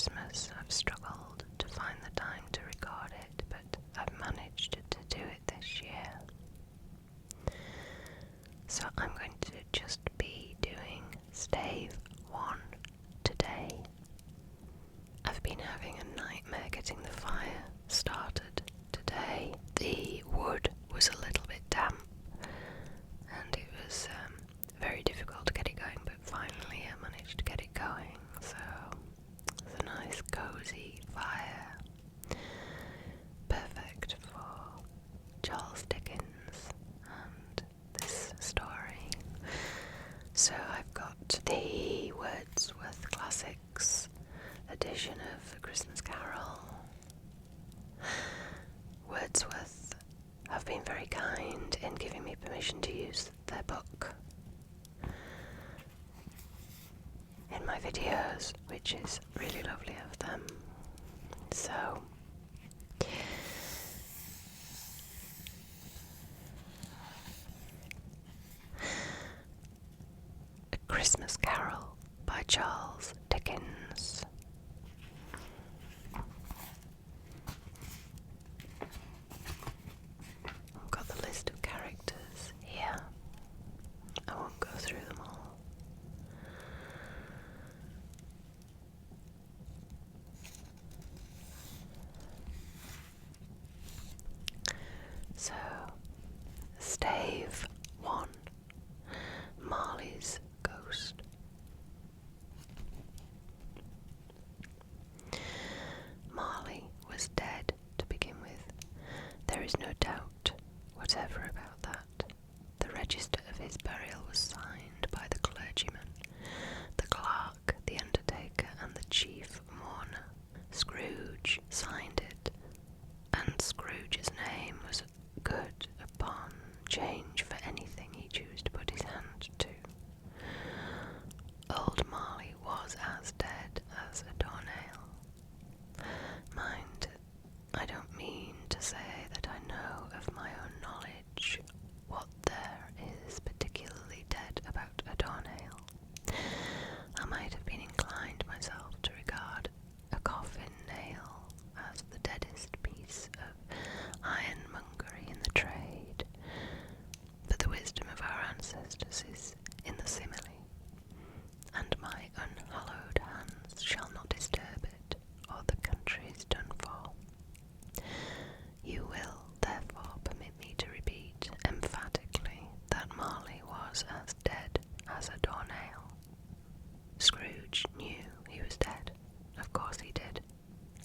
Christmas. I've struggled to find the time to record it, but I've managed to do it this year. So I'm going to just be doing Stave 1 today. I've been having a nightmare getting the fire started today. The wood was a little bit damp and it was very difficult to get it going, but finally I managed to get it going. So it's a nice cozy fire, perfect for Charles Dickens and this story. So I've got the Wordsworth Classics edition of A Christmas Carol. Wordsworth have been very kind in giving me permission to use their book in my videos, which is really lovely of them. So A Christmas Carol by Charles Dickens. I've got the list of characters here. I won't go through them all. So, Stave 1, Marley's Ghost. Marley was dead to begin with. There is no doubt whatever about that. The register of his burial was signed by the clergyman, the clerk, the undertaker, and the chief mourner. Scrooge signed it, and Scrooge's name was good upon change for anything he chose to put his hand to. Old Marley was as dead as a doornail. Mind, I don't mean to say that I know of my own knowledge what there is particularly dead about a doornail. I might have been inclined myself to regard a coffin nail as the deadest piece of ironmongery in the trade, but the wisdom of our ancestors is in the simile, and my unhallowed hands shall not disturb it, or the country is done for. You will, therefore, permit me to repeat emphatically that Marley was as dead as a doornail. Scrooge knew he was dead. Of course he did.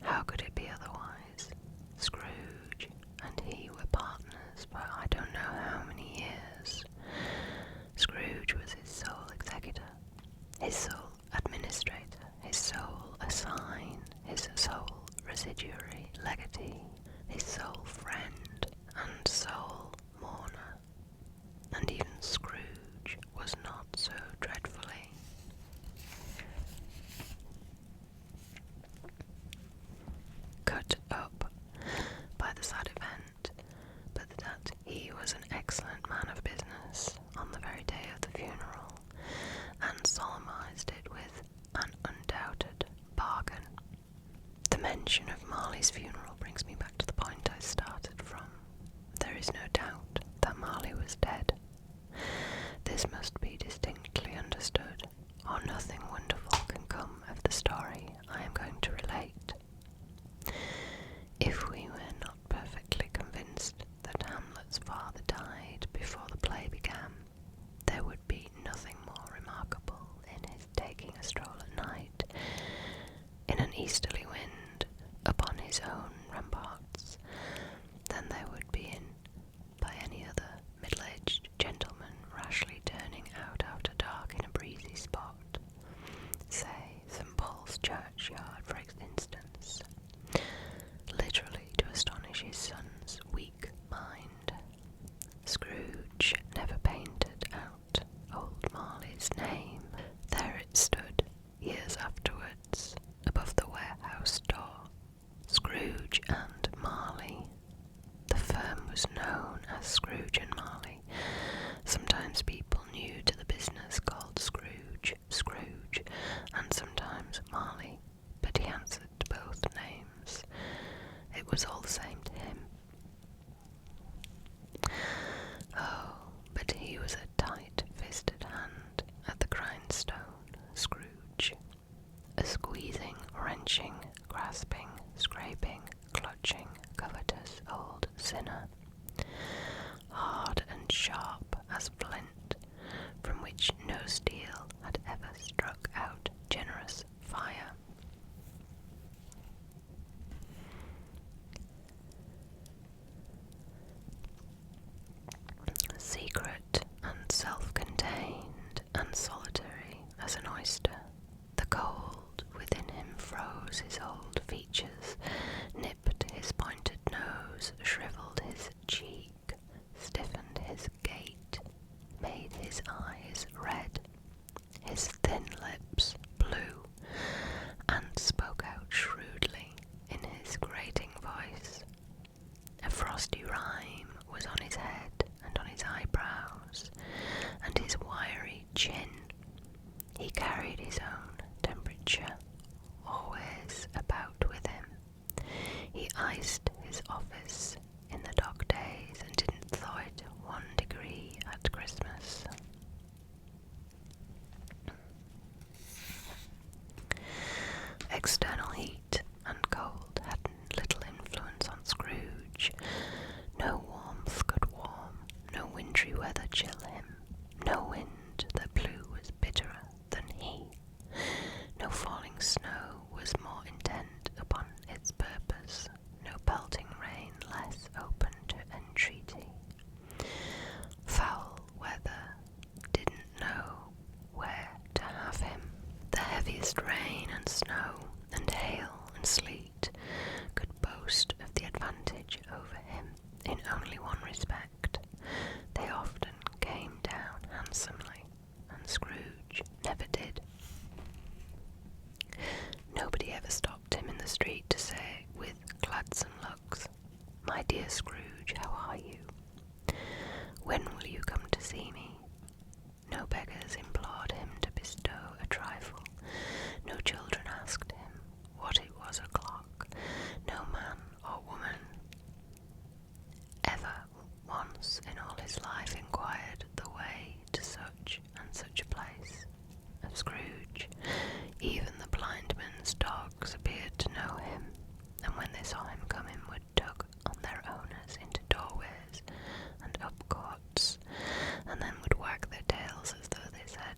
How could it be otherwise? Scrooge and he were partners for I don't know how many years. Scrooge was his sole executor, his sole administrator, his sole assign, his sole residuary legatee, his sole friend and sole mourner. And even Scrooge was not so dreadfully cut up by the sad event, but that he was an excellent man of business on the very day of the funeral, and solemnized it with an undoubted bargain. The mention of Marley's funeral brings me back to the point I started from. There is no doubt that Marley was dead. This must be distinctly understood, or nothing wonderful can come of the story I am going to relate. If we were not perfectly convinced that Hamlet's father died before the play began, there would be nothing more remarkable in his taking a stroll at night in an easterly wind upon his own scraping, clutching, covetous old sinner, hard and sharp as flint, from which no steel had ever struck out generous fire. Secret and self-contained and solitary as an oyster, the cold within him froze his old features, nipped his pointed nose, shriveled his cheek, stiffened his gait, made his eyes red, his thin lips blue, and spoke out shrewdly in his grating voice. A frosty rime was on his head and on his eyebrows, and his wiry chin. He carried his own temperature always about with him. He iced his office in the dog days and didn't thaw it 1 degree at Christmas. External heat and cold had little influence on Scrooge. No warmth could warm, no wintry weather chill him, no wind that blew was bitterer than he, no falling snow was more intent upon its purpose, no pelting rain less open to entreaty. Foul weather didn't know where to have him. The heaviest rain and snow and hail and sleet could boast of the advantage over him in only one respect. They often came down handsomely, and Scrooge never did. Nobody ever stopped him in the street to say, with gladsome looks, "My dear Scrooge, how are you? When will you come to see me?" No beggars implored him to bestow a trifle. No children asked him what it was o'clock. No man or woman ever once in all his life inquired the way to such and such a place of Scrooge. Even the blind man's dogs appeared to know him, and when they saw him coming would tug on their owners into doorways and up courts, and then would wag their tails as though they said,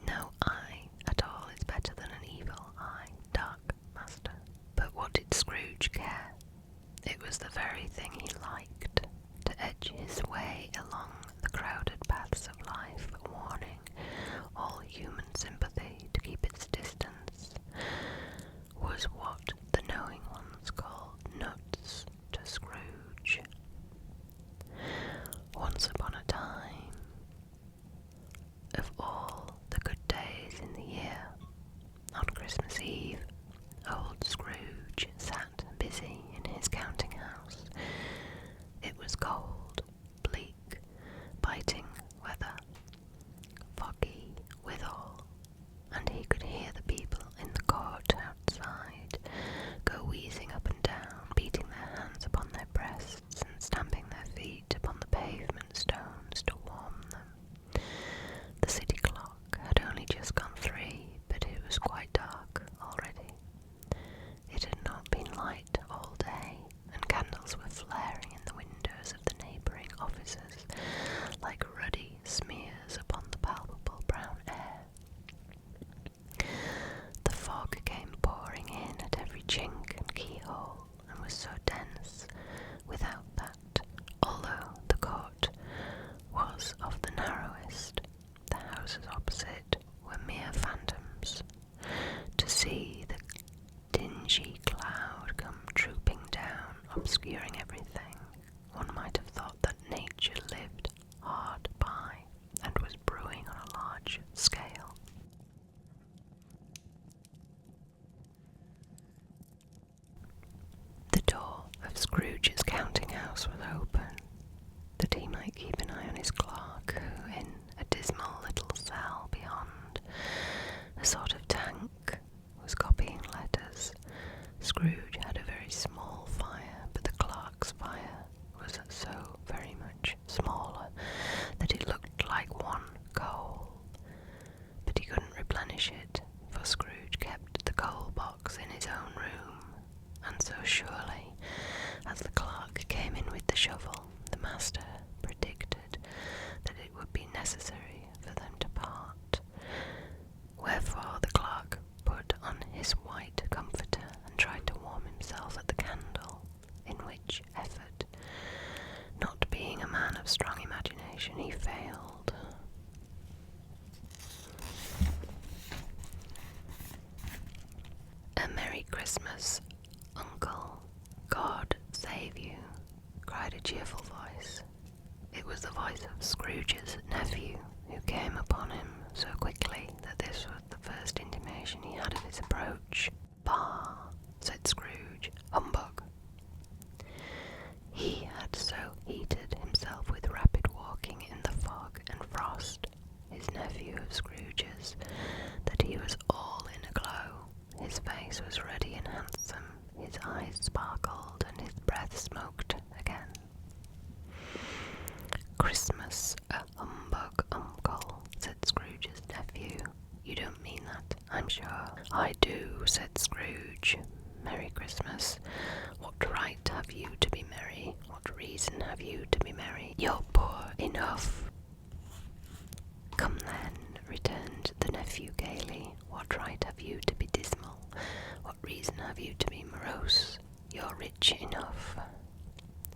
"No eye at all is better than an evil eye, dark master." But what did Scrooge care? It was the very thing he liked, to edge his way along the crowded paths of life, warning all human sympathy to keep its distance, was what the knowing ones called nuts to Scrooge. Once upon a time, of all the good days in the year, on Christmas Eve, old Scrooge sat busy in his counting house. It was cold, bleak, biting weather, foggy withal, and he could hear the people in the court outside go wheezing up and down, beating their hands upon their breasts and stamping their feet upon the pavement stones to warm them. The city clock had only just gone 3, but it was quite dark already. It had not been light all day, and candles were flaring in the windows of the neighbouring offices like ruddy smears upon the palpable brown air. The fog came pouring in at every chink and keyhole, and was so dense without that, although the court was of the narrowest, the houses opposite were mere phantoms. To see the dingy cloud come trooping down, obscuring everything, one might have thought that nature lived hard by and was brewing on a large scale. The door of Scrooge's counting house was open, that he might keep an eye on his clerk, who, in a dismal little cell beyond, a sort of tank, was copying letters. Scrooge had a very small fire, but the clerk's fire was so very much smaller that it looked like one coal. But he couldn't replenish it, for Scrooge kept the coal box in his own room, and surely. As the clerk came in with the shovel, the master predicted that it would be necessary for them to part. Wherefore the clerk put on his white comforter and tried to warm himself at the candle, in which effort, not being a man of strong imagination, he failed. A Merry Christmas, Uncle. God save you, cried a cheerful voice. It was the voice of Scrooge's nephew, who came upon him so quickly that this was the first intimation he had of his approach. Bah, said Scrooge, humbug. He had so heated himself with rapid walking in the fog and frost, his nephew of Scrooge's, that he was all in a glow. His face was ruddy and handsome, his eyes sparkled, and his breath smoked again. Christmas, a humbug, uncle, said Scrooge's nephew. You don't mean that, I'm sure. I do, said Scrooge. Merry Christmas. What right have you to be merry? What reason have you to be merry? You're poor enough. Come then, returned the nephew gaily. What right have you to be dismal? What reason have you to be morose? You're rich enough.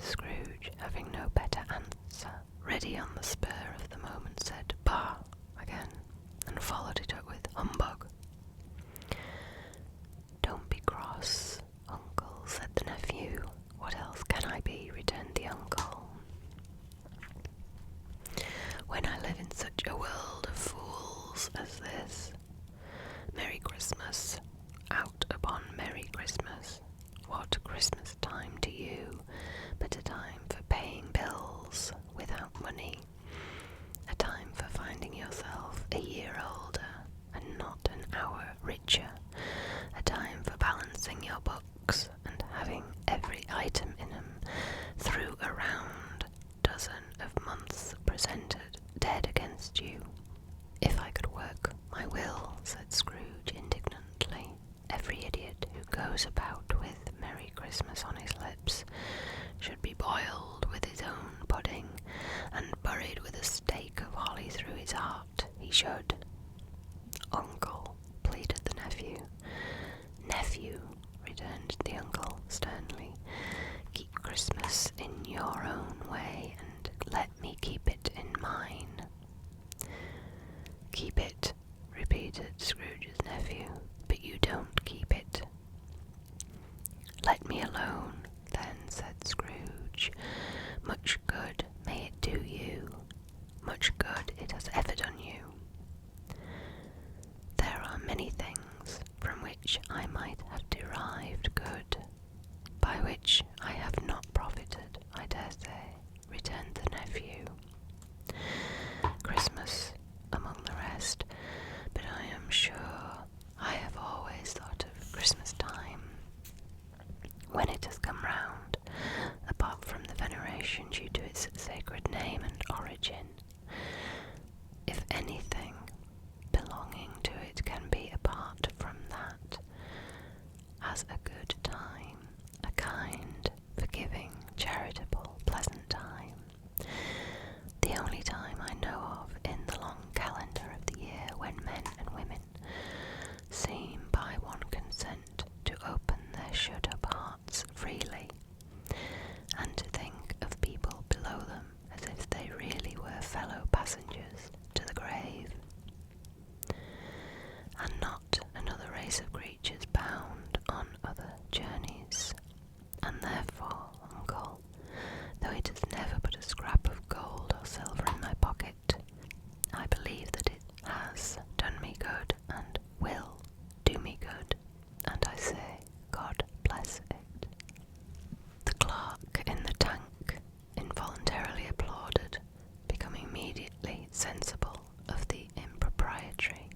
Scrooge, having no better answer, ready on the spur of the moment, said bah again, and followed it up with humbug. Don't be cross, uncle, said the nephew. What else can I be? Returned the uncle. When I live in such a world of fools as this. Merry Christmas, out upon Merry Christmas. What Christmas time to you but a time for paying bills without money, a time for finding yourself a year older and not an hour richer, a time for balancing your books and having every item in them through a round dozen of months presented dead against you. If I could work my will, said Scrooge indignantly, every idiot who goes about with Merry Christmas on his lips should be boiled with his own pudding and buried with a stake of holly through his heart. He should. Uncle, pleaded the nephew. Nephew, returned the uncle sternly, keep Christmas in your own way and let me keep it in mine. Keep it, repeated Scrooge's nephew, but you don't keep it. Let me alone, then, said Scrooge. Much good may it do you. Much good it has ever done you. There are many things from which I might have derived good, by which I have not profited, I dare say, returned the nephew. Christmas among the rest, but I am sure I have always thought of Christmas time when it has come round, apart from the veneration due to its sacred name and origin. If anything belonging to it can be apart from that, as a good time, a kind, forgiving, charitable, pleasant time, the only time I know of in the long calendar of the year when men and women seem by one consent to open their shut-up hearts freely, and to think of people below them as if they really were fellow passengers to the grave, and not another race of creatures bound on other journeys. And therefore, uncle, though it has never put a scrap of gold or silver in my pocket, I believe that it has done me good and will do me good, and I say, God bless it. The clerk in the tank involuntarily applauded, becoming immediately sensible of the impropriety.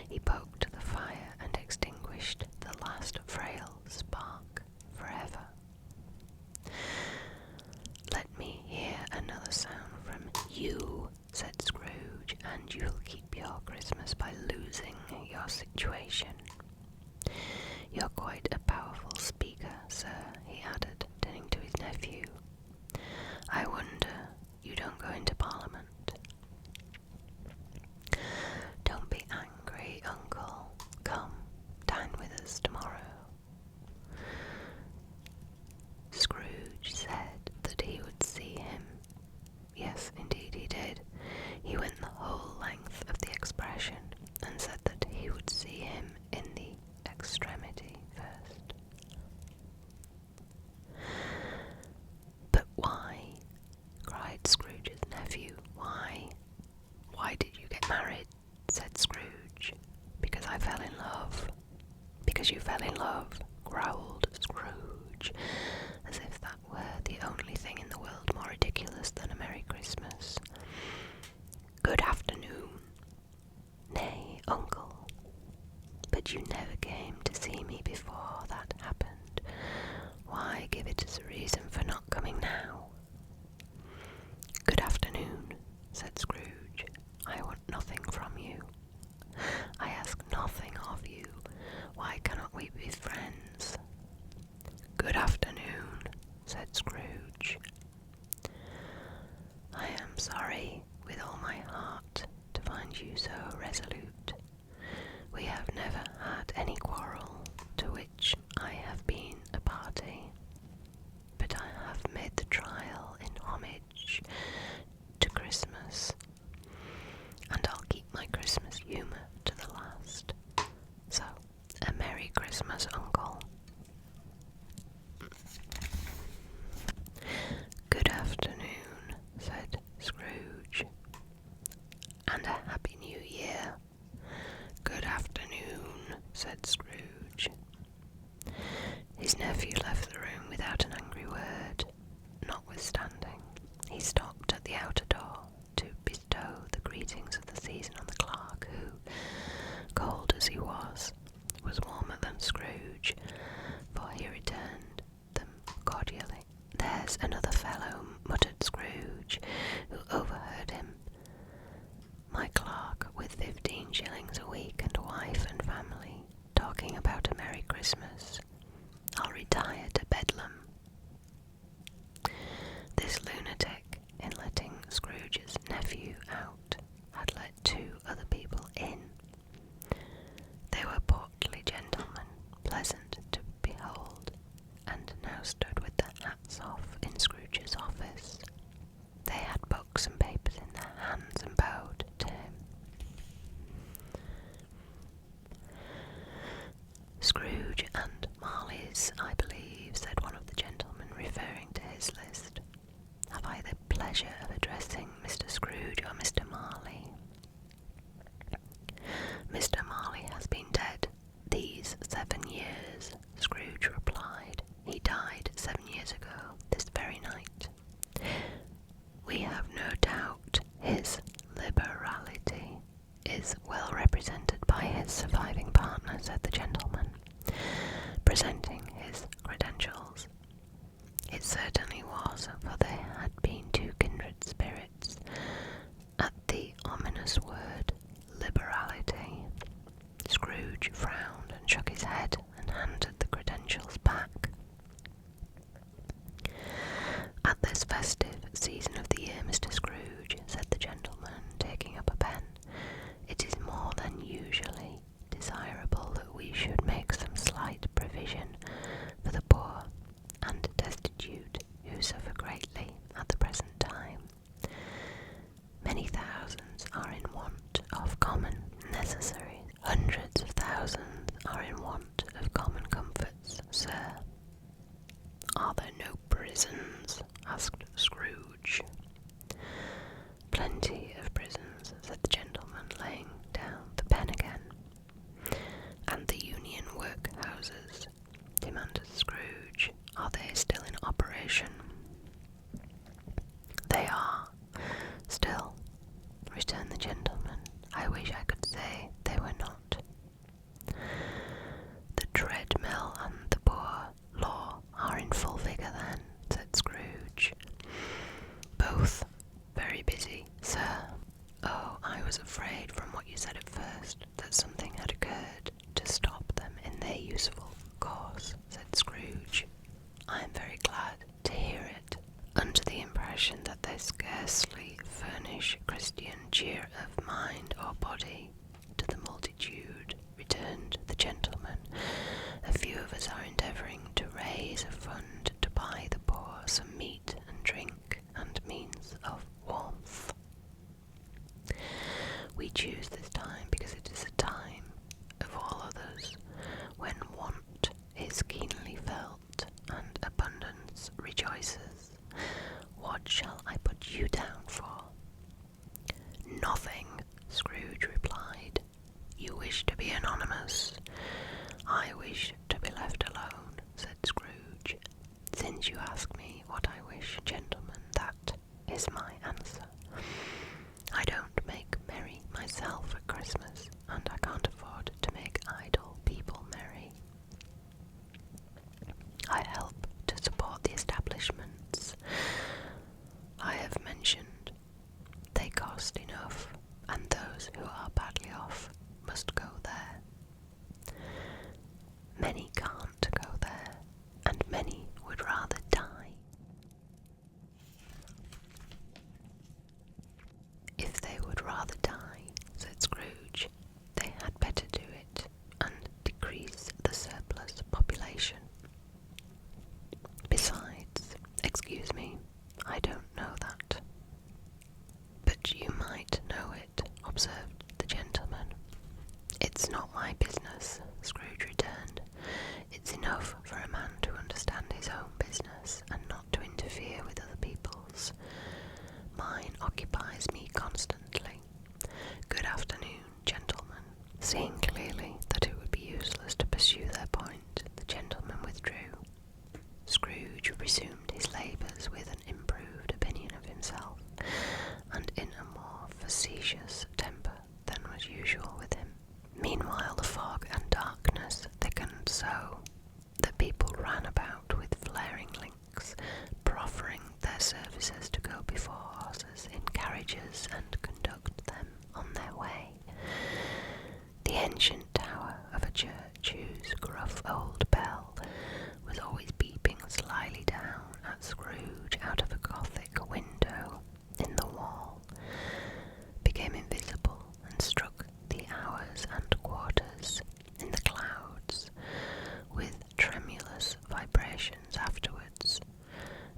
He poked the fire and extinguished the last frail spark forever. Let me hear another sound from you, said Scrooge, and you'll keep your Christmas by losing your situation. You're quite a powerful speaker, sir, he because you fell in love, growled Scrooge, as if that were the only thing in the world more ridiculous than a Merry Christmas. Good afternoon. Nay, uncle, but you never came to see me before that happened. Why give it as a reason for not coming now? Good afternoon, said Scrooge. I want nothing from you. I ask nothing of you. Why cannot we be friends? Good afternoon, said Scrooge. I am sorry with all my heart to find you so resolute. We have never had any quarrel to which I have been a party, but I have made the trial in homage to Christmas, and I'll keep my Christmas humour to the last. So, a Merry Christmas, Uncle. Good afternoon, said Scrooge, and a Happy New Year. Good afternoon, said Scrooge. His nephew left the room without an angry word. Notwithstanding, he stopped at the outer door to bestow the greetings of the season on the clerk who, cold as he was warmer than Scrooge, for he returned them cordially. There's another fellow, muttered Scrooge, who overheard him. My clerk, with 15 shillings a week and a wife and family, talking about a Merry Christmas. I'll retire to Bedlam. This lunatic, in letting Scrooge's nephew out, had let 2 other people in. They were portly gentlemen, pleasant to behold, and now stood with their hats off in Scrooge's office. They had books and papers in their hands and bowed to him. Scrooge and Marley's, I believe, said one of the gentlemen, referring to his list. Have I the pleasure of addressing Mr. Scrooge or Mr. Marley? Mr. Marley has been dead these 7 years, Scrooge replied. He died 7 years ago, this very night. We have no doubt his liberality is well represented by his surviving partner, said the gentleman, presenting his credentials. It certainly was, for they had been 2 kindred spirits. At the ominous word liberality, Scrooge frowned and shook his head and handed the credentials back. At this festive season of the year, Mr. Scrooge, said the gentleman, taking up a pen, it is more than usually desirable that we should make some slight provision for the poor and destitute who suffer greatly at the present time. Many thousands are in want of common necessaries. Hundreds of thousands are in want of common comforts, sir. Are there no prisons? Asked Scrooge. Plenty of prisons, said the gentleman, laying down the pen again. And the union workhouses? Demanded Scrooge. Are they still in operation? They are. Still, returned the gentleman. I wish I could say they were not. The treadmill and the poor law are in full vigour then, said Scrooge. Both very busy, sir. Oh, I was afraid from what you said at first that something had occurred to stop them in their useful course, said Scrooge. I am very glad to hear it, under the impression that they scarcely furnish Christian cheer of mind or body to the multitude, returned the gentleman. A few of us are endeavouring to raise a fund to buy the poor some meat and drink and means of warmth. We choose this time because it is a time of all others when want is keenly felt and abundance rejoices. What shall I put you down for? Nothing, Scrooge replied. You wish to be anonymous. I wish old bell was always beeping slyly down at Scrooge out of a Gothic window in the wall, became invisible and struck the hours and quarters in the clouds with tremulous vibrations afterwards,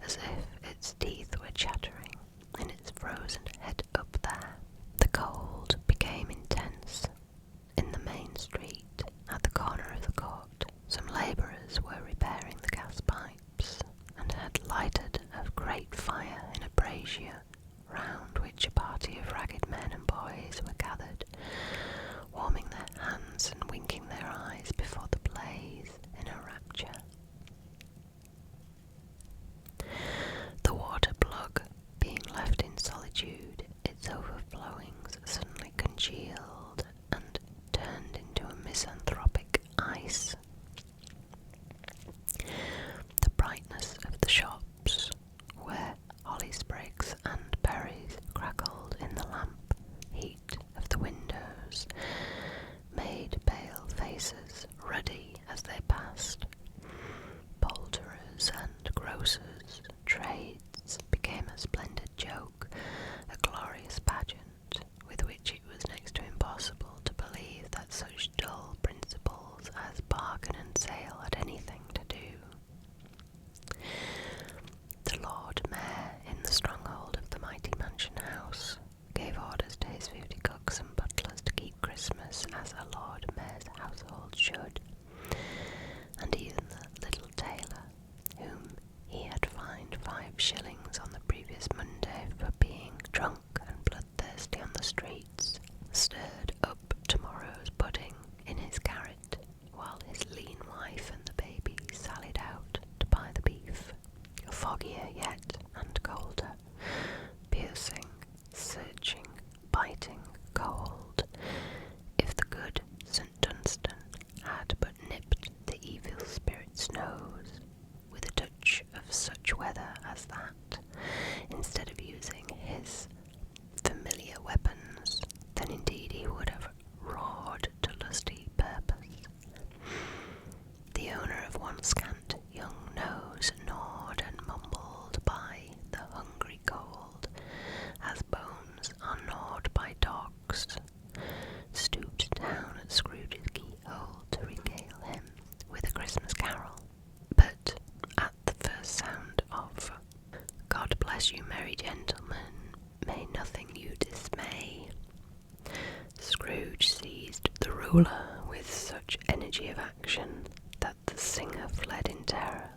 as if its teeth were chattering in its frozen head up there. The cold became intense. In the main street, at the corner of the court, some labourers were repairing the gas pipes, and had lighted a great fire in a brazier, round which a party of ragged men and boys were gathered, warming their hands and winking their eyes before the blaze in a rapture. The water plug being left in solitude, its overflowings suddenly congealed and turned into a misanthropic ice. The brightness of the shops, where holly sprigs and berries crackled in the lamp heat of the windows, made pale faces ruddy as they passed. Poulterers and grocers' trades became a splendid joke, a glorious pageant, with which it was next to impossible to believe that such dull principles as bargain and sale had anything to do. The Lord Mayor, in the stronghold of the mighty mansion house, gave orders to his 50 cooks and butlers to keep Christmas as a Lord Mayor's household should, and even the little tailor, whom he had fined 5 shillings on the previous Monday for being drunk and bloodthirsty on the streets, stirred up tomorrow's pudding in his garret, while his lean wife and the baby sallied out to buy the beef, foggier yet and colder, piercing, searching, biting cold. If the good St. Dunstan had but nipped the evil spirit's nose with a touch of such weather as that, instead of using his familiar weapons, then indeed he would have roared to lusty purpose. The owner of one scant young nose gnawed and mumbled by the hungry cold, as bones are gnawed by dogs, stooped down at Scrooge's keyhole to regale him with a Christmas carol. But at the first sound of "God bless you, merry gentlemen, may nothing you dismay," Scrooge seized the ruler with such energy of action that the singer fled in terror,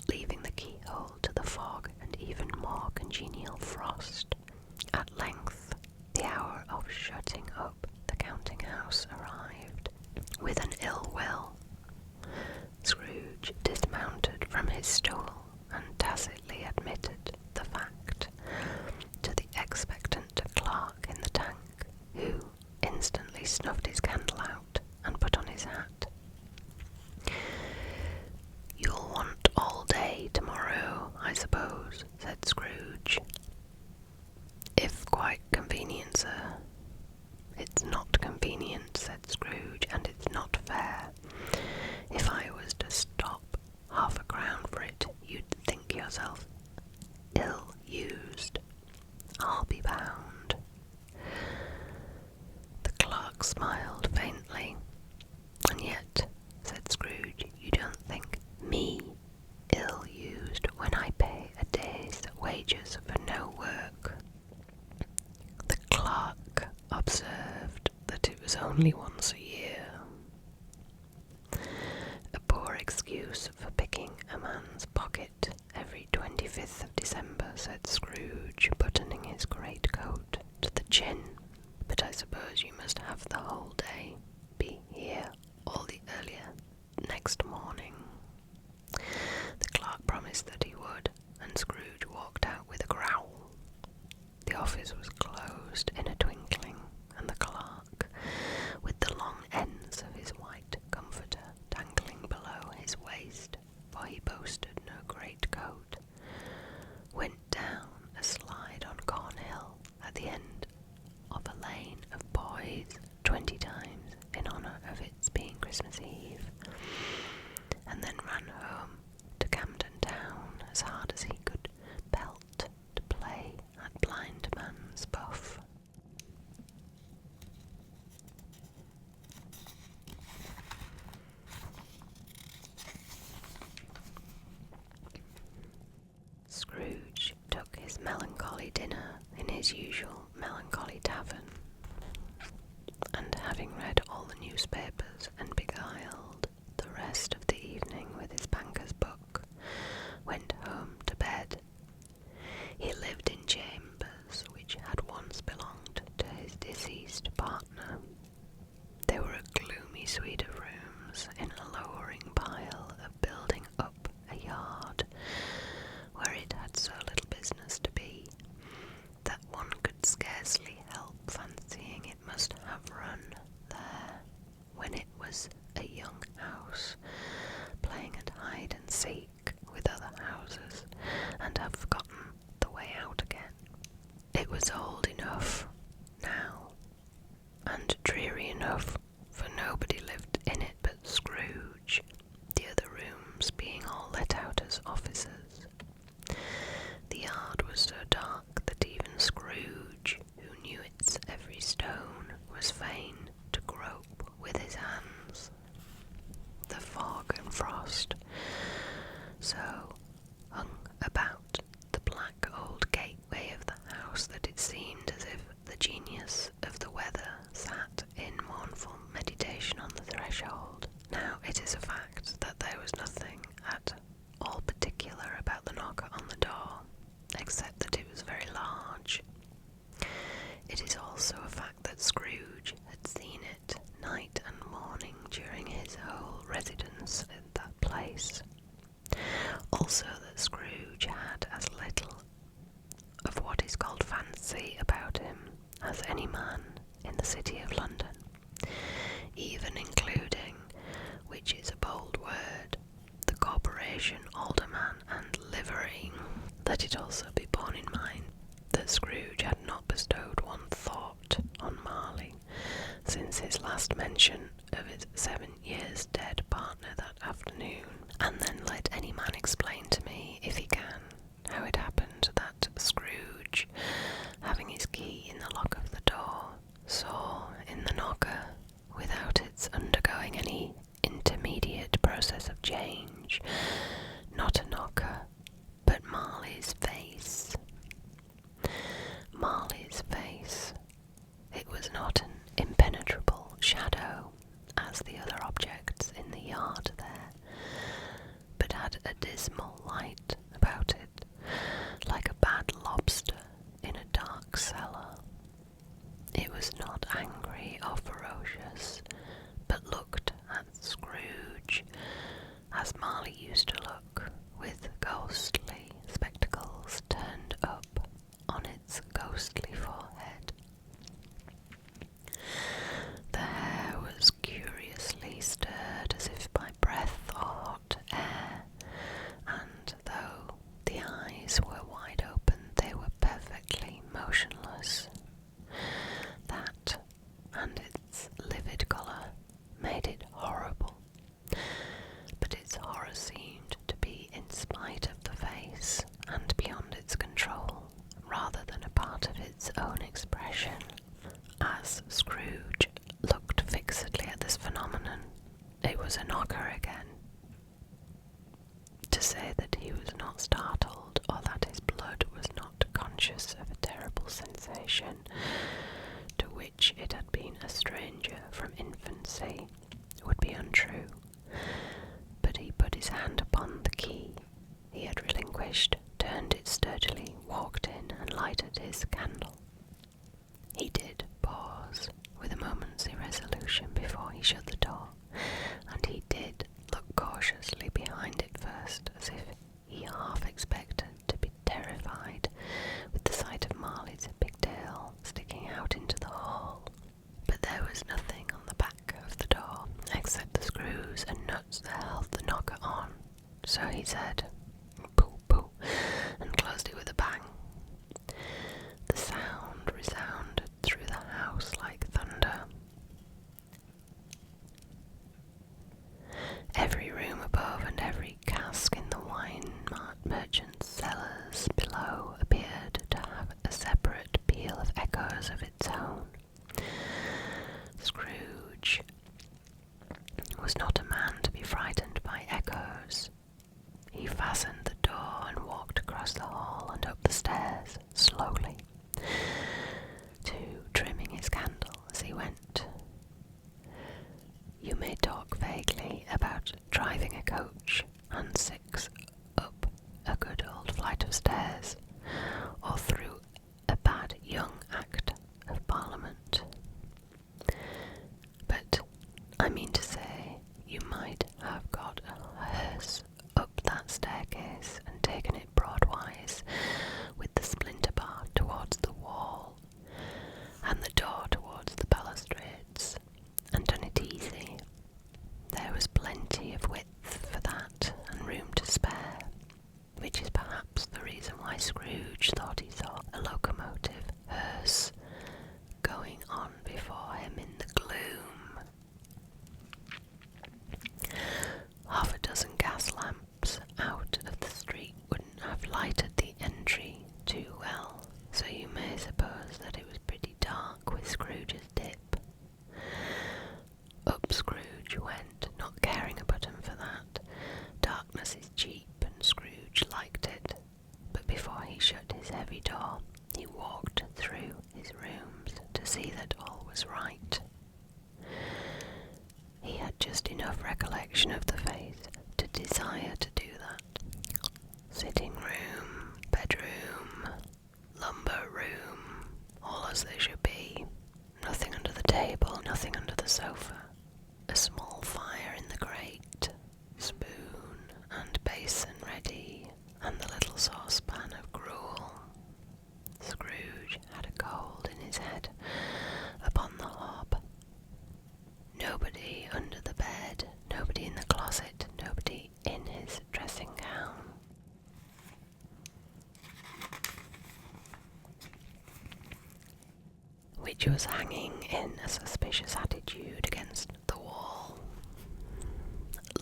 leaving the keyhole to the fog and even more congenial frost. At length, the hour of shutting up the counting-house arrived. With an ill will, Scrooge dismounted from his stool and tacitly admitted the fact to the expectant clerk in the tank, who instantly snuffed his candle out and put on his hat. "You'll want all day tomorrow, I suppose," said Scrooge. "If quite convenient, sir." "It's not convenient," said Scrooge, "and it's not fair. If I was to stop half a crown for it, you'd think yourself ill-used, I'll be bound." The clerk smiled faintly. "And yet," said Scrooge, "you don't think me ill-used when I pay a day's wages for no work." The clerk observed that it was only once a year. A poor excuse for picking a man's pocket every 25th of December, said Scrooge, buttoning his greatcoat to the chin. "But I suppose you must have the whole day. Be here all the earlier next morning." The clerk promised that he would, and Scrooge walked out with a growl. The office was closed in a twinkling, and the clerk, with the long ends of his white comforter dangling below his waist, for he boasted no greatcoat, went down a slide on Cornhill at the end of a lane of boys 20 times in honour of its being Christmas Eve, dinner in his usual melancholy tavern, and having read all the newspapers and beguiled the rest of the evening with his banker's book, went home to bed. He lived in chambers which had once belonged to his deceased partner. They were a gloomy suite of rooms in a lowering pile of building up a yard where it had so little business to be that one could scarcely help fancying it must have run there when it was a young house, playing at hide and seek with other houses, and have forgotten the way out again. It was old enough now, and dreary enough, for nobody lived in it but Scrooge, the other rooms being all let out as offices. The yard was so dark that even Scrooge, who knew its every stone, was fain to grope with his hands. The fog and frost so hung about the black old gateway of the house that it seemed as if the genius of the weather sat in mournful meditation on the threshold. Now it is a fact that there was nothing at all particular about the knocker on the door, except that it was very large. It is also a fact that Scrooge had seen it night and morning during his whole residence in that place. Also that Scrooge had as little of what is called fancy about him as any man in the city of London, even including, which is a bold word, the corporation, alderman and livery. Let it also be borne in mind that Scrooge had not bestowed one thought on Marley since his last mention of his 7 years dead partner that afternoon. And then let any man explain to me, if he can, how it happened that Scrooge, having his key in the lock of the door, saw in the knocker, without its undergoing any intermediate process of change, not a knocker, but Marley's face. Marley's face. It was not an impenetrable shadow, as the other objects in the yard there, but had a dismal light about it, like a bad lobster in a dark cellar. It was not angry or ferocious, but looked at Scrooge as Marley used to look, with ghostly spectacles turned up on its ghostly forehead. The hair was curiously stirred as if by breath or hot air, and though the eyes were wide open, they were perfectly motionless. That, and its livid colour, made it horrible, but its horror seemed to be in spite of the face, and beyond its control, rather than a part of its own expression. As Scrooge looked fixedly at this phenomenon, it was a knocker again. To say that he was not startled, or that his blood was not conscious of a terrible sensation to which it had been a stranger from infancy, would be untrue. But he put his hand upon the key he had relinquished, turned it sturdily, walked in, and lighted his candle. He did pause with a moment's irresolution before he shut the door, and he did look cautiously behind it first, as if he half expected to be terrified with the sight of Marley's pigtail sticking out into the hall. But there was nothing on the back of the door except the screws and nuts that held the knocker on, so he said, "Pooh, pooh," and closed it with a bang. The sound resounded through the house like thunder. Every room above and every cask in the wine merchant's cellars below appeared to have a separate peal of echoes of its own. Scrooge was not a man to be frightened by echoes. He driving a coach and 6 up a good old flight of stairs, or through a bad young Act of Parliament. But I mean to say, you might have got a hearse up that staircase and taken it broadwise, with the splinter bar towards the wall, and the door towards the balustrades, and done it easy. There was plenty of width for that, and room to spare, which is perhaps the reason why Scrooge thought he saw a locomotive hearse going on before him in the gloom. Half a dozen gas lamps out of the street wouldn't have lighted the entry too well, so you may suppose that it was pretty dark with Scrooge's dip. Up Scrooge went, not caring a button for that. Darkness is cheap, and Scrooge liked it. But before he shut his heavy door, he walked through his rooms to see that all was right. He had just enough recollection of the face to desire to do that. Sitting room, bedroom, lumber room, all as they should be. Nothing under the table, nothing under the sofa. A small fire in the grate, spoon and basin ready, and the little saucepan of gruel. Scrooge had a cold in his head upon the hob. Nobody under the bed, nobody in the closet, nobody in his dressing gown. Which was hanging in a suspicious attitude against the wall.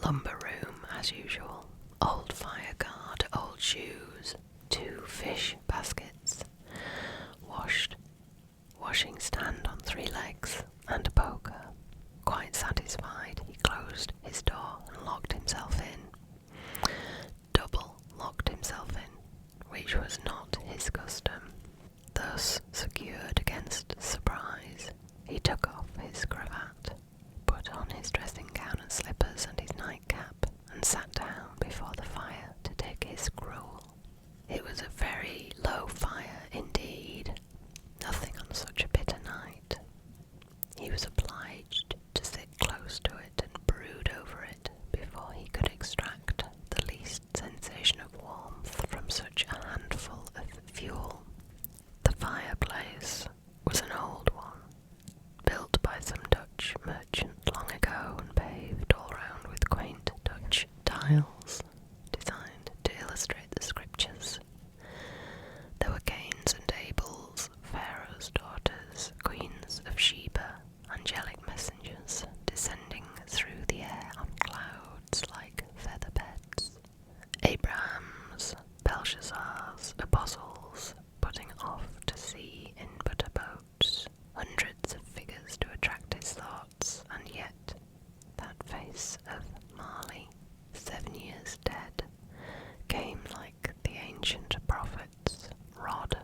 Lumber room, as usual. Old fire guard, old shoes, 2 fish baskets, washing stand on 3 legs, and a poker. Quite satisfied, he closed his door and locked himself in. Double locked himself in, which was not his custom. Thus secured against surprise, he took off his cravat, put on his dressing gown and slippers and his nightcap, and sat down before the fire to take his gruel. It was a very low fire indeed, nothing on such a bitter night. He was obliged to sit close to it and brood over it before he could extract the least sensation of warmth from such a handful of fuel. The fireplace was an old one, built by some Dutch merchant long ago and paved all round with quaint Dutch tiles, designed to illustrate the scriptures. There were Cains and Abels, Pharaoh's daughters, queens of Sheba, angelic messengers, descending through the air on clouds like feather beds. Abrahams, Belshazzars, apostles, putting off to sea in butter boats, hundreds of figures to attract his thoughts, and yet that face of Marley, 7 years dead, came like the ancient prophets, rod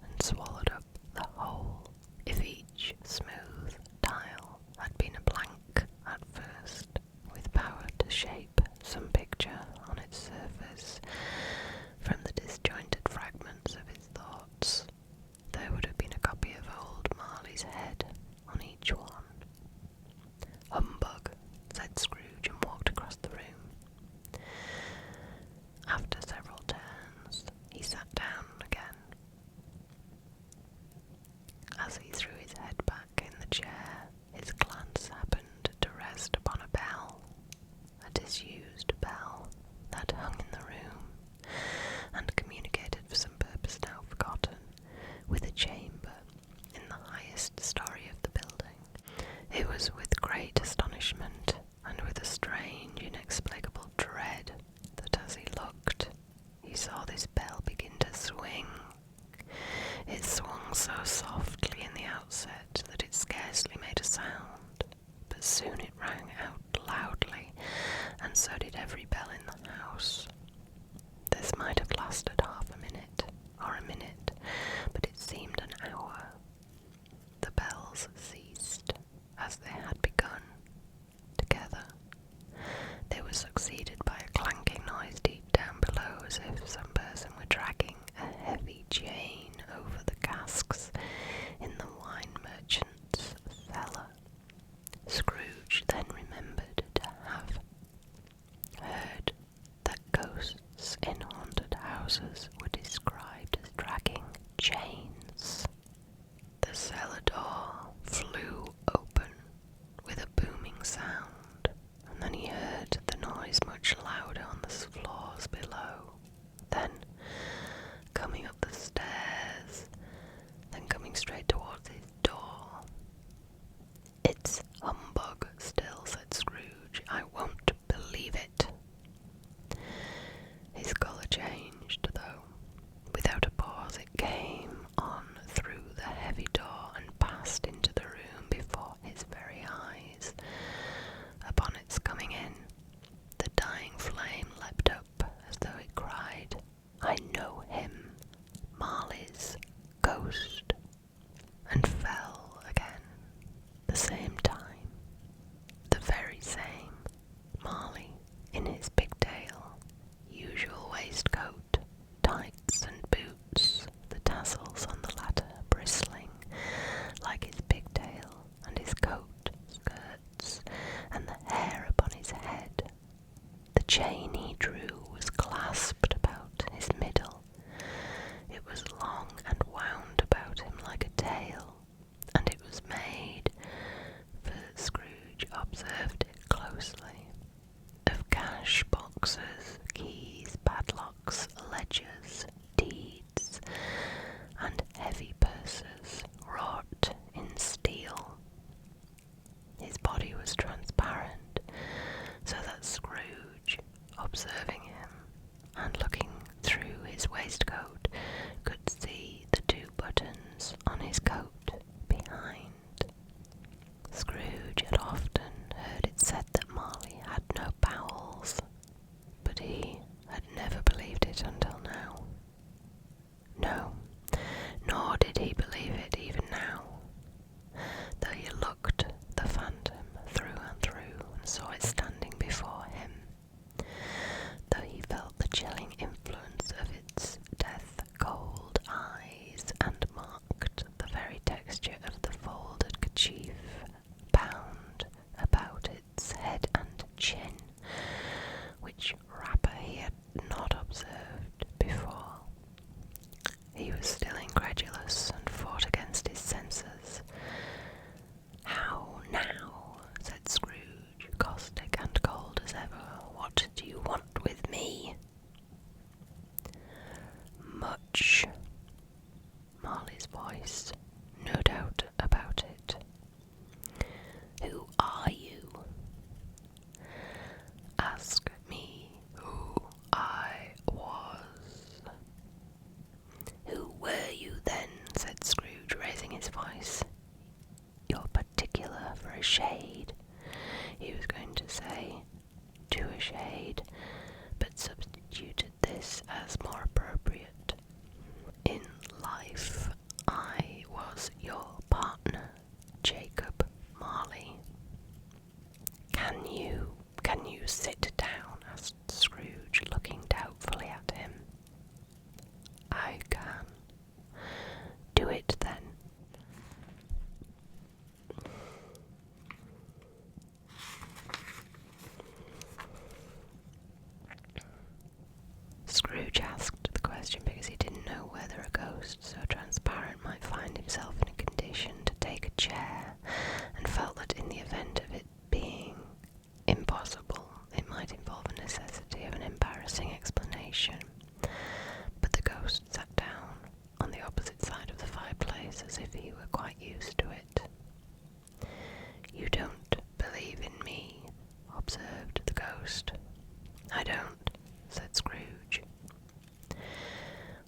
and swallowed up the whole. If each smooth tile had been a blank at first, with power to shape some picture on its surface from the disjointed fragments of his thoughts, there would have been a copy of old Marley's head on each one. Humbug, said Scrooge, and walked across the room. After several turns, he sat down again. As he threw his head back in the chair, his glance happened to rest upon a bell, a disused trousers were described as dragging chains. The cellar door flew open with a booming sound, and then he heard the noise much louder on the floors below. Then, coming up the stairs, then coming straight towards his door. "It's humbug still," said Scrooge. "I won't believe it." His colour changed, though. Without a pause it came on through the heavy door and passed into the room before his very eyes. Upon its coming in, the dying flame leapt up as though it cried, "I know him, Marley's ghost," and fell again, the same time, the very same Marley in his pigtail, usual waistcoat, tights and boots, the tassels on the latter bristling like his pigtail and his coat skirts, and the hair upon his head. The chain he drew was clasped about his middle. It was long and wound about him like a tail, and it was made, for Scrooge observed it closely, of cash boxes, keys, padlocks, ledgers, deeds, and heavy purses wrought in steel. His body was transparent, so that Scrooge, observing him and looking through his waistcoat, could see the 2 buttons on his coat behind. Scrooge had often heard it said that Marley had no bowels, but he had never believed it until now. No, nor did he believe it even now, though he looked the phantom through and through and saw it standing before him, though he felt the chilling influence of its death-cold eyes and marked the very texture of the folded kerchief bound about its head and chin, which wrapper he had not observed before. He was still incredulous and fought against his senses. "How now?" said Scrooge, caustic and cold as ever. "What do you want with me?" "Much." Marley's voice, no doubt about it. "Who are you?" "Ask me who I was." "Who were you then?" said Scrooge, raising his voice. "You're particular for a shade," he was going to say, "to a shade," but substituted this as more appropriate. "In life, I was your partner, Jacob Marley." Can you sit down?" asked Scrooge, looking doubtfully at him. "I can." "Do it then." Scrooge asked the question because he didn't know whether a ghost so transparent might find himself in a condition to take a chair, and felt that in the event of it being impossible, it might involve a necessity of an embarrassing explanation. But the ghost sat down on the opposite side of the fireplace as if he were quite used to it. "You don't believe in me," observed the ghost. "I don't," said Scrooge.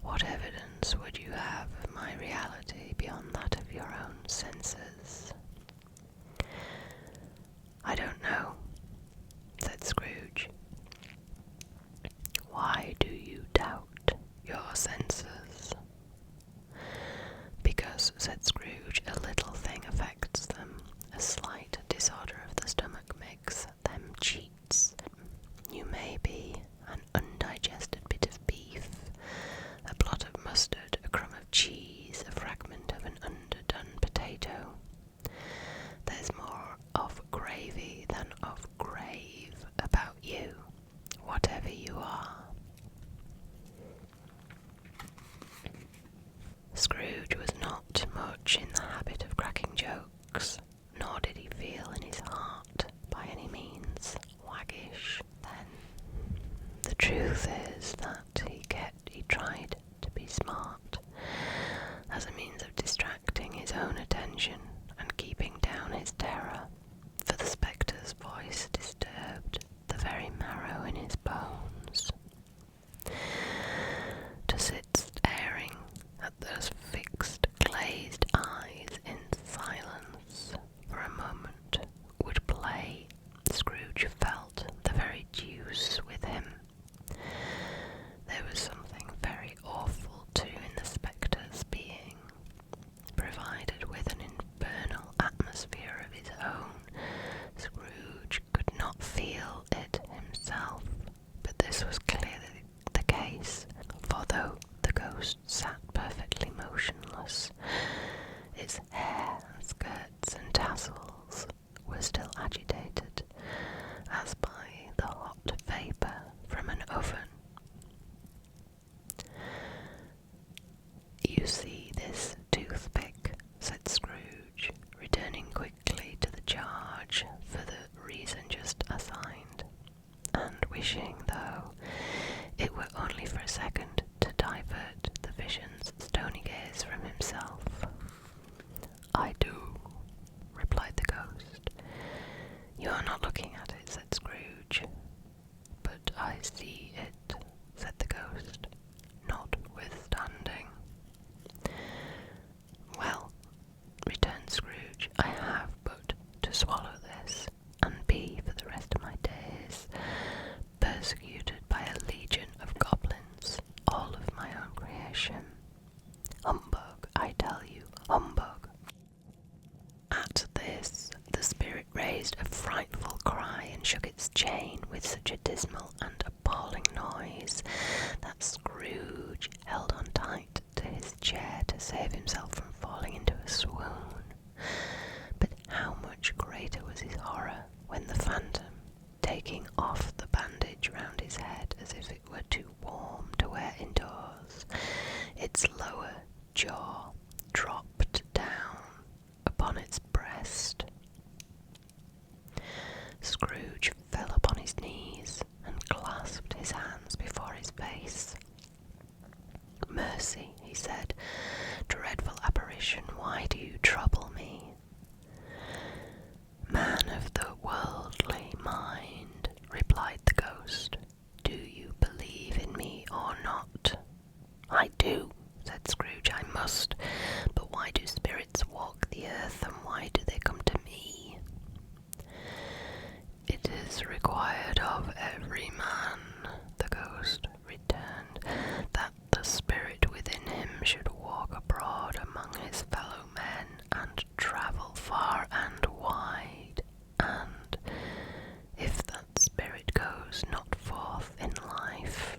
"What evidence would you have of my reality beyond that of your own senses?" "I don't know," said Scrooge. "Why do you doubt your senses?" "Because," said Scrooge, "a little thing affects them. A slight disorder of the stomach makes them cheats. You may be an undigested bit of beef, a blot of mustard, a crumb of cheese, a fragment of an underdone potato. There's more of gravy than of grave about you, whatever you are." truth is that he tried to be smart, as a means of distracting his own attention and keeping down his terror, for the spectre's voice disturbed the very marrow in his bones. To sit staring at those fixed, glazed eyes in silence for a moment would play, Scrooge felt, the very deuce with him. There was something very awful too in the spectre's being, provided with an infernal atmosphere of his own. Scrooge could not feel it himself, but this was clearly the case, for though the ghost sat perfectly motionless, its hair and skirts and tassels were still agitated, as by the hot vapour from an oven. "You see this toothpick," said Scrooge, returning quickly to the charge for the reason just assigned, and wishing, though it were only for a second, to divert the vision's stony gaze from himself. "I do," replied the ghost. "You are not looking at it," said Scrooge. "But I see it," said the ghost, notwithstanding. "Well," returned Scrooge, "I have but to swallow this, and be for the rest of my days persecuted by a legion of goblins, all of my own creation. Humbug, I tell you, humbug." At this, the spirit raised a frightful cry and shook its chain with such a dismal and appalling noise that Scrooge held on tight to his chair to save himself from falling into a swoon. But how much greater was his horror when the phantom, taking off the bandage round his head as if it were too warm to wear indoors, its lower jaw dropped down upon its breast. Scrooge fell upon his knees and clasped his hands before his face. "Mercy," he said, "dreadful apparition, why do you trouble me?" "Man of the worldly mind," replied the ghost, "do you believe in me or not?" "I do," said Scrooge, "I must. But why do spirits walk the earth, and why do they come to me?" "It is required of every man," the ghost returned, "that the spirit within him should walk abroad among his fellow men, and travel far and wide, and if that spirit goes not forth in life,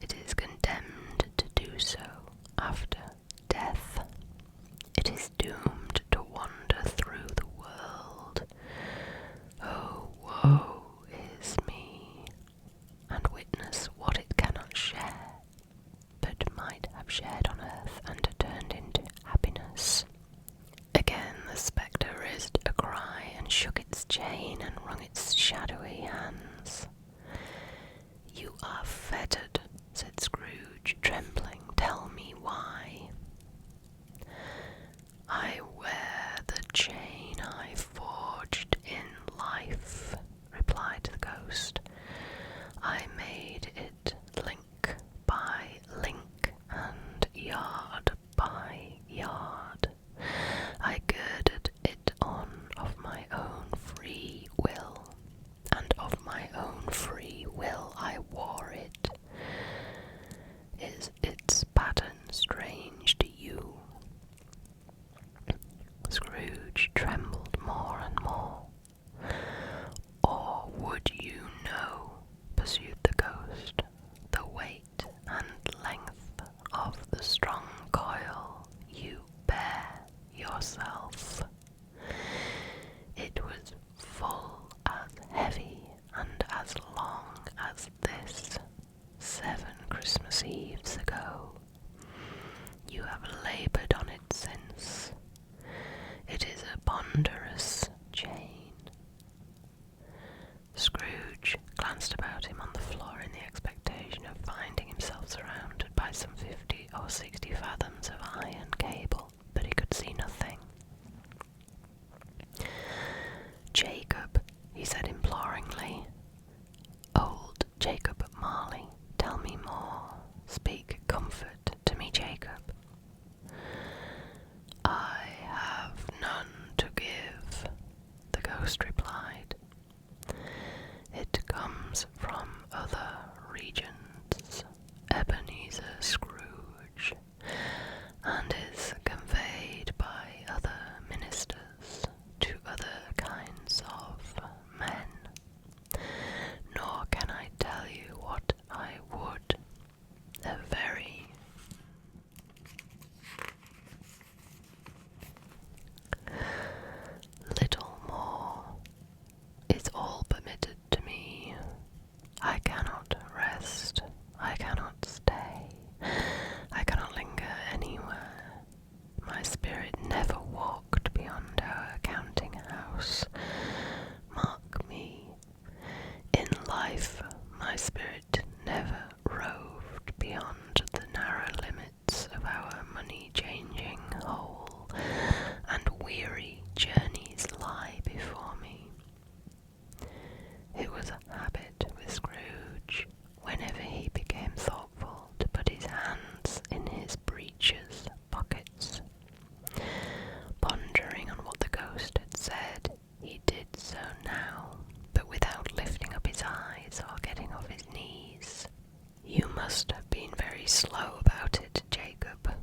it is condemned to do so after death. It is doomed to wander through the world. Oh, woe is me, and witness what it cannot share, but might have shared on earth and turned into happiness." Again the spectre raised a cry and shook its chain and wrung its shadowy hands. "You are fettered," said Scrooge, trembling. "Tell me why." "I wear the chain I forged in life," replied the ghost. "I made it link by link and yard by yard. I girded it on of my own free will, and of my own free will I wore it. Is its pattern strange to you?" Scrooge trembled more and more. "Or would you know," pursued the ghost, "the weight and length of the strong coil you bear yourself? It was full as heavy and as long as this 7 Christmas Eves ago. You have laboured on it since. It is a ponderous chain." Scrooge glanced about him on the floor in the expectation or 60 fathoms of iron cable, but he could see nothing. "Jacob," he said imploringly. "Old Jacob Marley, tell me more. Speak comfort to me, Jacob." "I have none to give," the ghost replied. "It comes from other regions, Ebenezer Scrooge, and is conveyed by other ministers to other kinds of men. Nor can I tell you what I would. A very little more is all permitted to me. I cannot rest, I cannot stay, I cannot linger anywhere. My spirit never walked beyond our counting house. Mark me, in life my spirit never roved beyond the narrow limits of our money-changing hole, and weary journeys lie before me. It was a habit with Scrooge, whenever he became thoughtful, to put his hands in his breeches pockets. Pondering on what the ghost had said, he did so now, but without lifting up his eyes or getting off his knees. "You must have been very slow about it, Jacob,"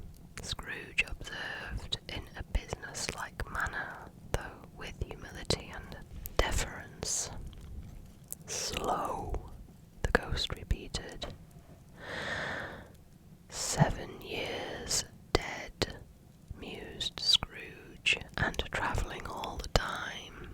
Scrooge observed in a business-like manner, though with humility and deference. "Slow," the ghost repeated. 7 years dead," mused Scrooge, "and travelling all the time."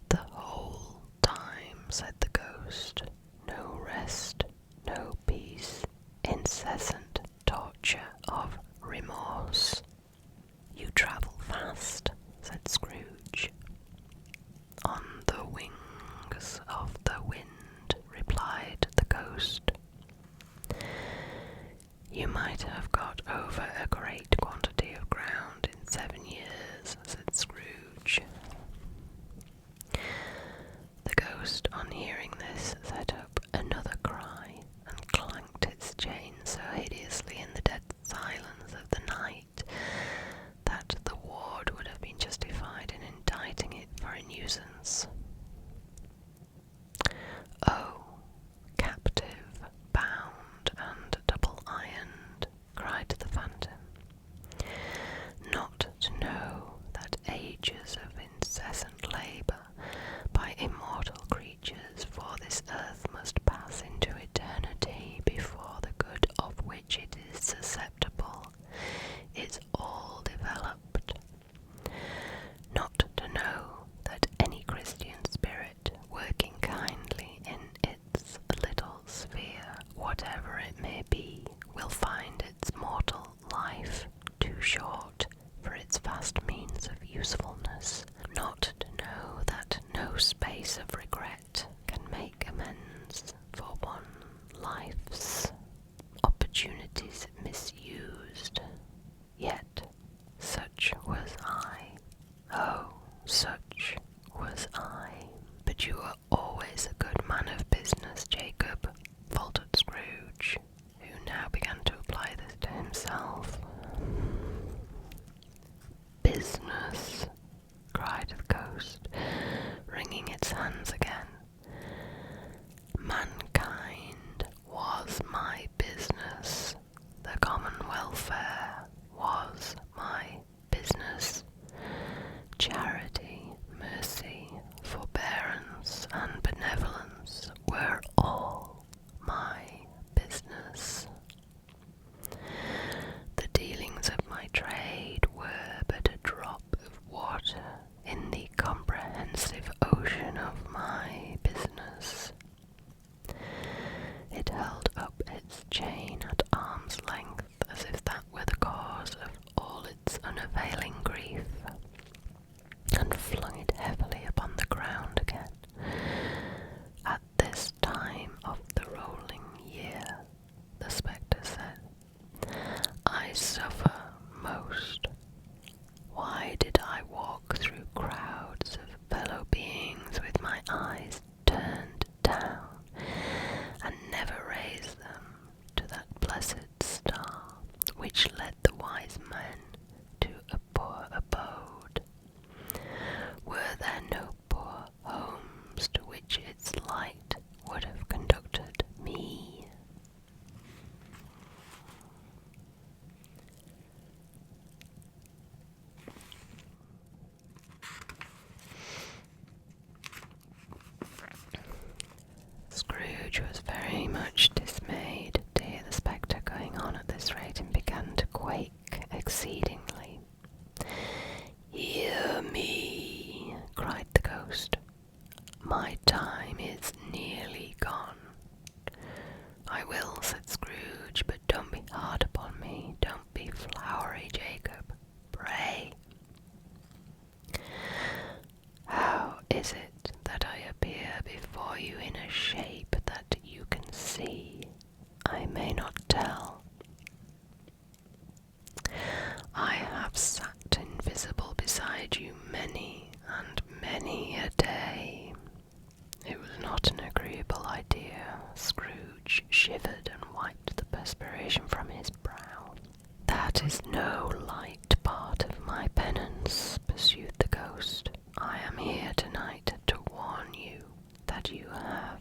"The whole time," said the ghost. "No rest, no peace, incessant torture of remorse." "You travel fast," said Scrooge. "On the wings of the wind," replied the ghost. "You might have got over a great quantity of ground in 7 years," said Scrooge. The ghost, on hearing this, set up another cry, and clanked its chain so hideously in the dead silence of the night that the ward would have been justified in indicting it for a nuisance. "Oh, captive, bound, and double-ironed," cried the phantom, "not to know that ages of incessant labour by immortal creatures for this earth must pass into eternity before the good of which it is susceptible is all developed. Not to know that any Christian spirit, working kindly in its little sphere, whatever it may be, will find its mortal life too short for its vast means of usefulness. Not to know that no space of regret can make amends for one life's opportunities misused. Yet such was I. Oh, such was I." "But you were always a good man of business, Jacob," faltered Scrooge, who now began to apply this to himself. "Business," cried the ghost, wringing its hands again. "Mankind was my business. The common welfare was my business. Charity, mercy, forbearance, and benevolence were all my business. The dealings of my trade were but a drop of water in the comprehensive ocean of my business. It held up its chain at arm's length as if that were the cause of all its unavailing grief, and flung it heavily upon the ground again. At this time much dismayed to hear the spectre going on at this rate and began to quake exceedingly. "Hear me," cried the ghost. "My time is nearly gone." "I will," said Scrooge, "but don't be hard upon me. Don't be flowery, Jacob. Pray." "How is it that I appear before you in a shape that you can see? I may not tell. I have sat invisible beside you many and many a day." It was not an agreeable idea. Scrooge shivered and wiped the perspiration from his brow. "That is no light part of my penance," pursued the ghost. "I am here tonight to warn you that you have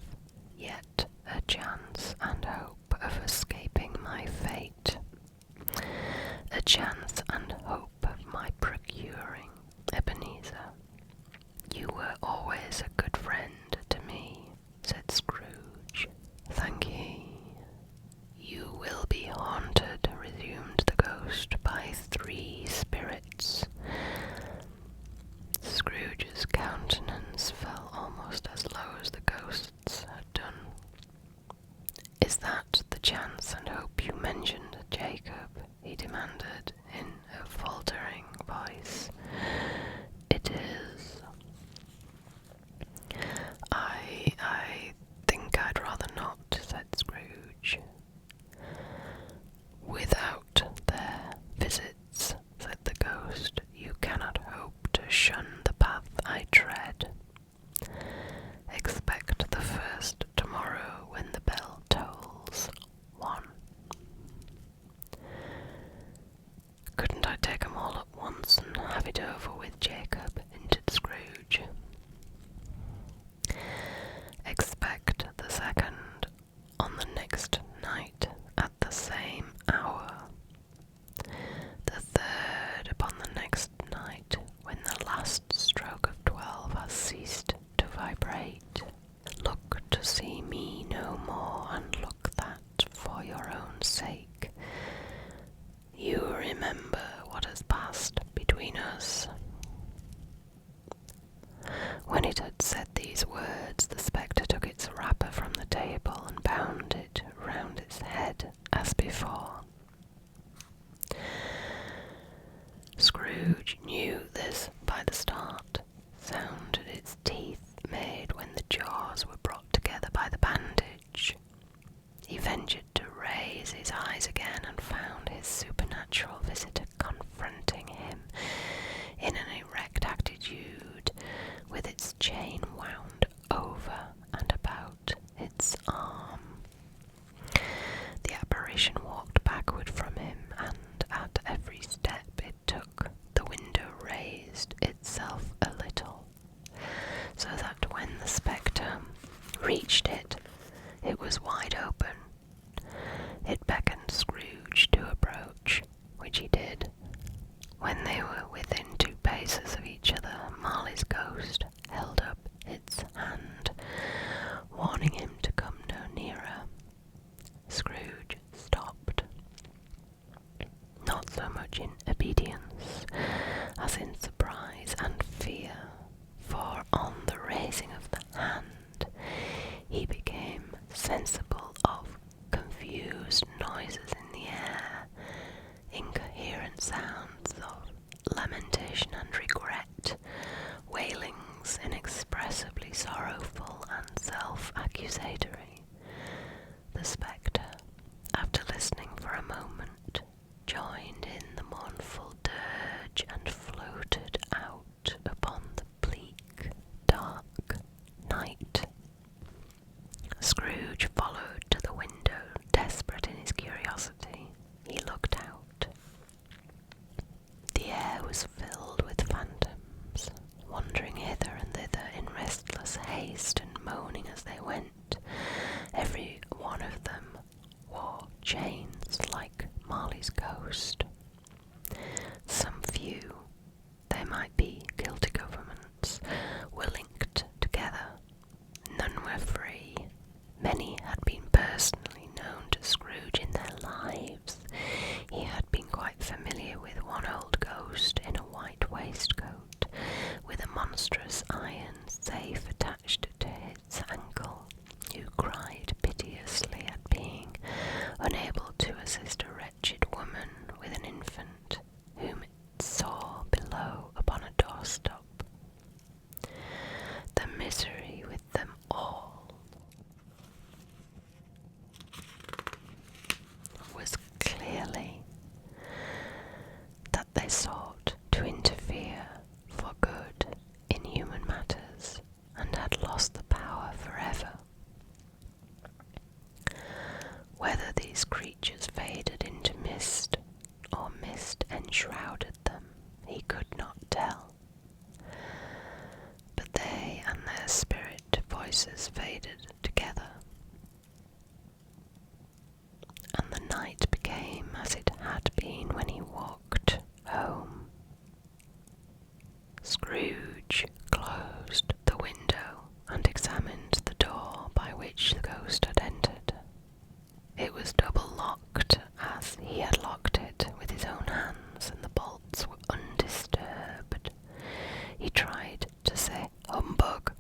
yet a chance and hope of escaping my fate. A chance and hope of my procuring Ebenezer. You were always a good friend to me," said Scrooge. "Thank ye. You will be haunted," resumed the ghost, "by 3 spirits." Scrooge's countenance fell almost as low as the ghost's had done. "Is that the chance and hope you mentioned, Jacob?" he demanded in a faltering voice. "It is." I think I'd rather not," said Scrooge. "Without their visits," said the ghost, "you cannot hope to shun the path I tread. Expect the first tomorrow when the bell tolls 1. "Couldn't I take 'em all at once and have it over with, Jacob?" hinted Scrooge. "Expect the second on the next night at the same hour. The third upon the next night when the last stroke of 12 has ceased to vibrate. Look to see me no more, and look that for your own sake. You remember what has passed between us." When it had said these words, the spectre took its wrapper from the table and bound it round its head as before. Scrooge knew this by the start, sound its teeth made when the jaws were brought together by the bandage. He ventured to raise his eyes again and found his supernatural visitor confronting him in an erect attitude, with its chain wound over and about its arm. The apparition walked backward from him, and at every step it took, the window raised itself a little, so that when the spectre reached it, it was wide open. It beckoned Scrooge to approach, which he did. When they were within 2 paces of each other, Marley's ghost held up its hand, warning him to come no nearer. Scrooge stopped, not so much in obedience as in surprise and fear, for on the raising of the hand he became sensible of confused noises in the air, incoherent sounds of lamentation and regret, wailings inexpressibly sorrowful and self-accusatory. The spectre, after listening for a moment, joined in the mournful dirge and floated out upon the bleak, dark night. Scrooge followed to the window, desperate in his curiosity. He looked out. The air was filled with phantoms, wandering hither and thither in restless haste and moaning as they went. Every one of them wore chains like Marley's ghost. Some few, they might be guilty governments, were linked together. None were free. Many had been faded together, and the night became as it had been when he walked home. Scrooge closed the window and examined the door by which the ghost had entered. It was double locked, as he had locked it with his own hands, and the bolts were undisturbed. He tried to say "humbug,"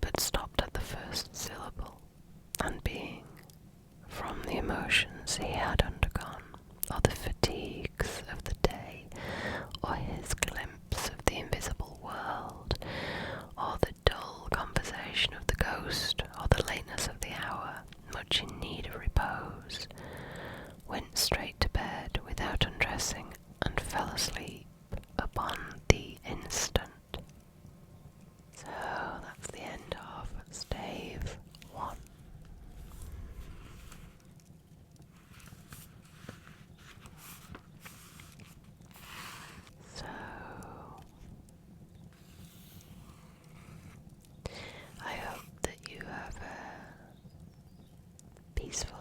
but stopped at the first syllable, and being, from the emotions he had undergone, or the fatigues of the day, or his glimpse of the invisible world, or the dull conversation of the ghost, or the lateness of the hour, much in need of repose, went straight to bed without undressing, and fell asleep upon the instant. So that's the end of Stave 1. So I hope that you have a peaceful